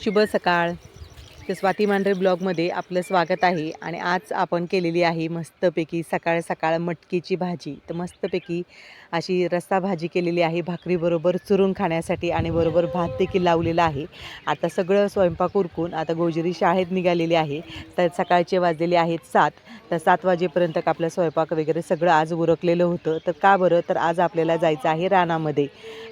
शुभ सकाळ. तर स्वाती मांढरे ब्लॉगमध्ये आपलं स्वागत आहे. आणि आज आपण केलेली आहे मस्तपैकी सकाळ सकाळ मटकीची भाजी. तर मस्तपैकी अशी रस्सा भाजी केलेली आहे भाकरीबरोबर चुरून खाण्यासाठी, आणि बरोबर भात देखील लावलेला आहे. आता सगळं स्वयंपाक उरकून आता गोजरी शाळेत निघालेली आहे. तर सकाळचे वाजलेले आहेत 7. तर 7 वाजेपर्यंत आपलं स्वयंपाक वगैरे सगळं आज उरकलेलं होतं. तर का बरं, तर आज आपल्याला जायचं आहे रानामध्ये.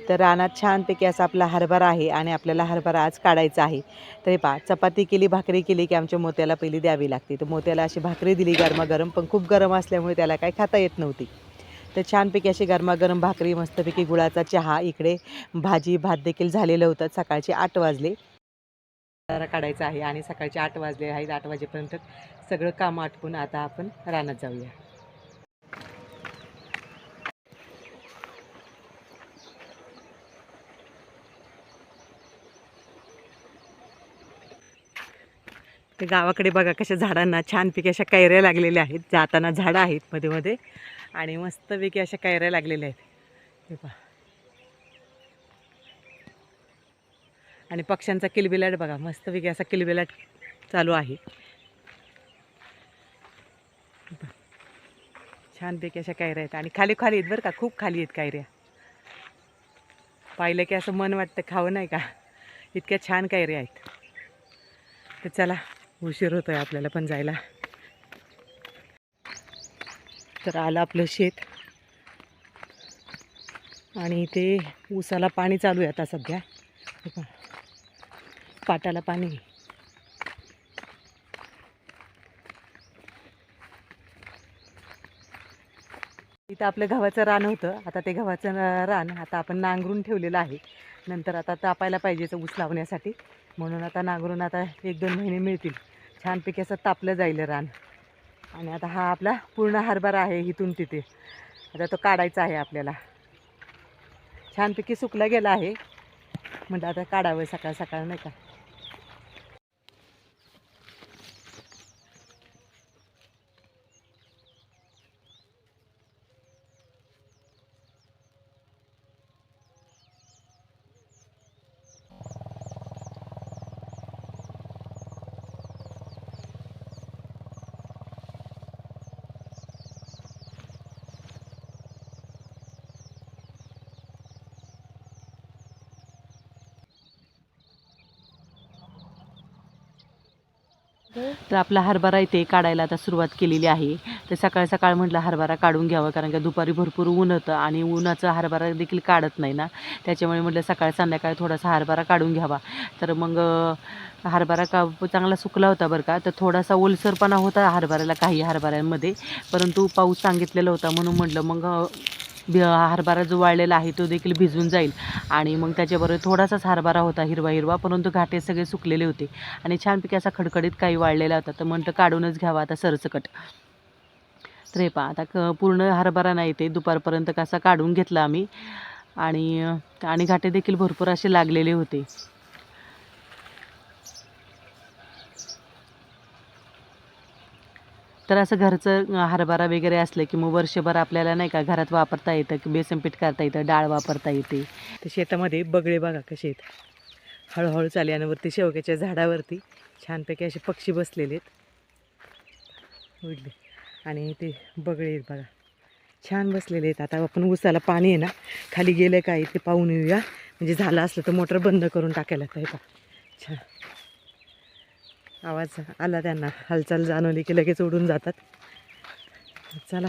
तर रानात छानपैकी असा आपला हरभरा आहे आणि आपल्याला हरभरा आज काढायचा आहे. तर हे पहा, चपाती केली, भाकरी केली की आमच्या मोत्याला पहिली द्यावी लागते. तर मोत्याला अशी भाकरी दिली गरमागरम, पण खूप गरम असल्यामुळे त्याला काही खाता येत नव्हती. तर छानपैकी अशी गरमागरम भाकरी, मस्तपैकी गुळाचा चहा, इकडे भाजी भात देखील झालेलं होतं. सकाळचे 8 वाजले हरभरा काढायचा आहे आणि सकाळचे 8 वाजले आहेत. 8 वाजेपर्यंत सगळं काम आटपून आता आपण रानात जाऊया. ते गावाकडे बघा कशा झाडांना छानपैकी अशा कैऱ्या लागलेल्या आहेत. जाताना झाडं आहेत मध्ये मध्ये, आणि मस्तपैकी अशा कैऱ्या लागलेल्या आहेत. हे पहा, आणि पक्ष्यांचा किलबिलाट बघा, मस्तपैकी असा किलबिलाट चालू आहे. हे पहा, छानपैकी अशा कैऱ्या आहेत आणि खाली खाली आहेत बरं का, खूप खाली आहेत कैऱ्या. पाहिलं की असं मन वाटतं खावं, नाही का, इतक्या छान कैऱ्या आहेत. तर चला, उशीर होतोय आपल्याला पण जायला. तर आलं आपलं शेत, आणि इथे ऊसाला पाणी चालू आहे आता सध्या. हे पहा, पाटाला पाणी आहे. इथं आपलं गव्हाचं रान होतं. आता ते गव्हाचं रान आता आपण नांगरून ठेवलेलं आहे. नंतर आता तापायला पाहिजे ऊस लावण्यासाठी, म्हणून आता नांगरून आता 1-2 महिने मिळतील. छानपैकी असं तापलं जाईल रान. आणि आता हा आपला पूर्ण हरभरा आहे इथून तिथे. आता तो काढायचा आहे आपल्याला. छानपैकी सुकला गेला आहे, म्हणजे आता काढावं सकाळ सकाळ, नाही का. तर आपला हरभरा इथे काढायला आता सुरुवात केलेली आहे. तर सकाळ सकाळ म्हटलं हरभरा काढून घ्यावं, कारण का दुपारी भरपूर ऊन होतं आणि उन्हाचं हरभरा देखील काढत नाही ना, त्याच्यामुळे म्हटलं सकाळ संध्याकाळ थोडासा हरभरा काढून घ्यावा. तर मग हरभरा चांगला सुकला होता बरं का. तर थोडासा ओलसरपणा होता हरभऱ्याला, काही हरभऱ्यांमध्ये, परंतु पाऊस सांगितलेला होता म्हणून म्हटलं मग हरभरा जो वाळलेला आहे तो देखील भिजून जाईल. आणि मग त्याच्याबरोबर थोडासाच हरभरा होता हिरवा हिरवा, परंतु घाटे सगळे सुकलेले होते आणि छानपैकी असा खडखडीत काही वाळलेला होता. तर म्हटलं काढूनच घ्यावा आता सरसकट. तर हे पहा, आता पूर्ण हरभरा नाही ते दुपारपर्यंत कसा काढून घेतला आम्ही. आणि घाटे देखील भरपूर असे लागलेले होते. तर असं घरचं हरभरा वगैरे असलं की मग वर्षभर आपल्याला, नाही का, घरात वापरता येतं, की बेसन पीठ करता येतं, डाळ वापरता येते. तर शेतामध्ये बगळे बघा कसे आहेत, हळूहळू चालल्यावरती शेवग्याच्या झाडावरती छानपैकी असे पक्षी बसलेले आहेत उडले. आणि ते बगळे आहेत बघा, छान बसलेले आहेत. आता आपण ऊसाला पाणी आहे ना, खाली गेलं काय ते पाहून येऊया. म्हणजे झालं असलं तर मोटर बंद करून टाकायला पाहिजे. छान आवाज आला त्यांना, हालचाल जाणवली की लगेच उडून जातात. चला,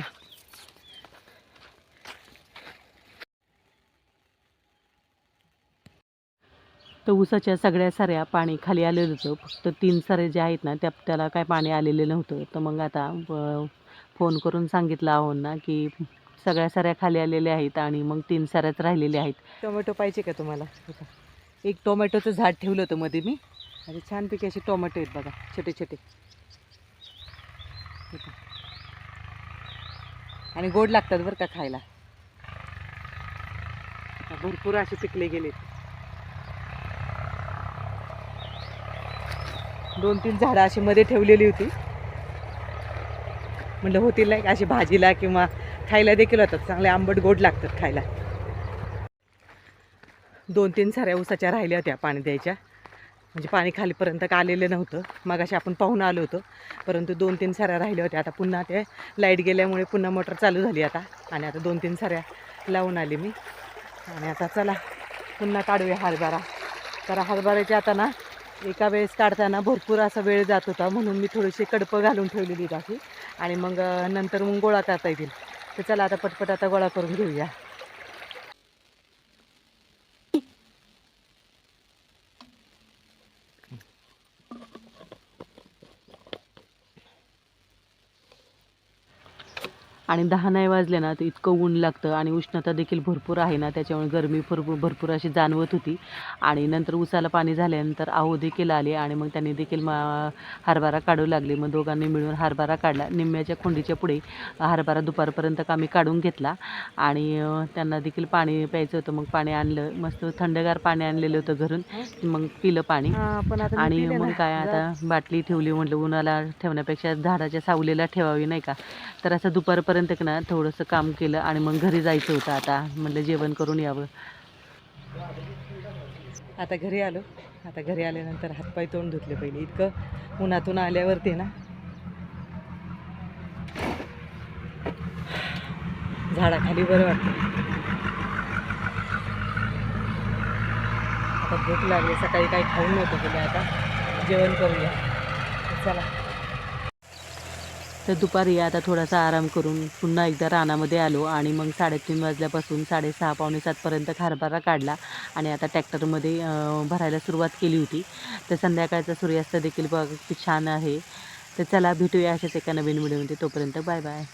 तर ऊसाच्या सगळ्या साऱ्या पाणी खाली आलेलं होतं. फक्त 3 सारे जे आहेत ना त्याला काय पाणी आलेलं नव्हतं. तर मग आता फोन करून सांगितलं आहोंना की सगळ्या साऱ्या खाली आलेल्या आहेत आणि मग 3 साऱ्याच राहिलेल्या आहेत. टोमॅटो पाहिजे का तुम्हाला? एक टोमॅटोचं झाड ठेवलं होतं मध्ये मी, आणि छानपैकी असे टोमॅटो आहेत बघा, छोटे छोटे, आणि गोड लागतात बरं का खायला. भरपूर असे पिकले गेलेत. 2-3 झाडं अशी मध्ये ठेवलेली होती, म्हणलं होतील नाही अशी भाजीला किंवा खायला देखील होतात, चांगले आंबट गोड लागतात खायला. 2-3 साऱ्या ऊसाच्या राहिल्या होत्या पाणी द्यायच्या, म्हणजे पाणी खालीपर्यंत का आलेलं नव्हतं. मगाशी आपण पाहून आलो होतो, परंतु 2-3 सऱ्या राहिल्या होत्या. आता पुन्हा ते लाईट गेल्यामुळे पुन्हा मोटर चालू झाली आता, आणि आता 2-3 सऱ्या लावून आली मी. आणि आता चला पुन्हा काढूया हरभरा. तर हरभऱ्याची आता ना एका वेळेस काढताना भरपूर असा वेळ जात होता, म्हणून मी थोडीशी कडपं घालून ठेवलेली अशी, आणि मग नंतर मग गोळा करता येतील. तर चला आता पटपट आता गोळा करून घेऊया. आणि 10 नाही वाजले ना तर इतकं ऊन लागतं, आणि उष्णता देखील भरपूर आहे ना, त्याच्यामुळे गरमी भरपूर अशी जाणवत होती. आणि नंतर उसाला पाणी झाल्यानंतर आहो देखील आले, आणि मग त्यांनी देखील हरभरा काढू लागले. मग दोघांनी मिळून हरभरा काढला. निम्म्याच्या खोंडीच्या पुढे हरभरा दुपारपर्यंत आम्ही काढून घेतला. आणि त्यांना देखील पाणी प्यायचं होतं, मग पाणी आणलं. मस्त थंडगार पाणी आणलेलं होतं घरून, मग पिलं पाणी. आणि मग काय आता बाटली ठेवली, म्हटलं उन्हाला ठेवण्यापेक्षा झाडाच्या सावलीला ठेवावी नाही का. तर असं दुपारपर्यंत ना थोडंसं काम केलं, आणि मग घरी जायचं होतं. आता म्हटलं जेवण करून यावं. आता घरी आलो. आता घरी आल्यानंतर हातपाय तोंड धुतले पहिले. इतकं उन्हातून आल्यावरती ना झाडाखाली बरं वाटतं. आता भूक लागली, सकाळी काही खाऊन नव्हतं गेलं, आता जेवण करूया. चला. तर दुपारी आता थोडासा आराम करून पुन्हा एकदा रानामध्ये आलो, आणि मग 3:30 वाजल्यापासून 6:30 पावणे 7पर्यंत हरभरा काढला, आणि आता ट्रॅक्टरमध्ये भरायला सुरुवात केली होती. तर संध्याकाळचा सूर्यास्त देखील बघ किती छान आहे. तर चला भेटूया अशाच एका नवीन व्हिडिओमध्ये. तोपर्यंत बाय बाय.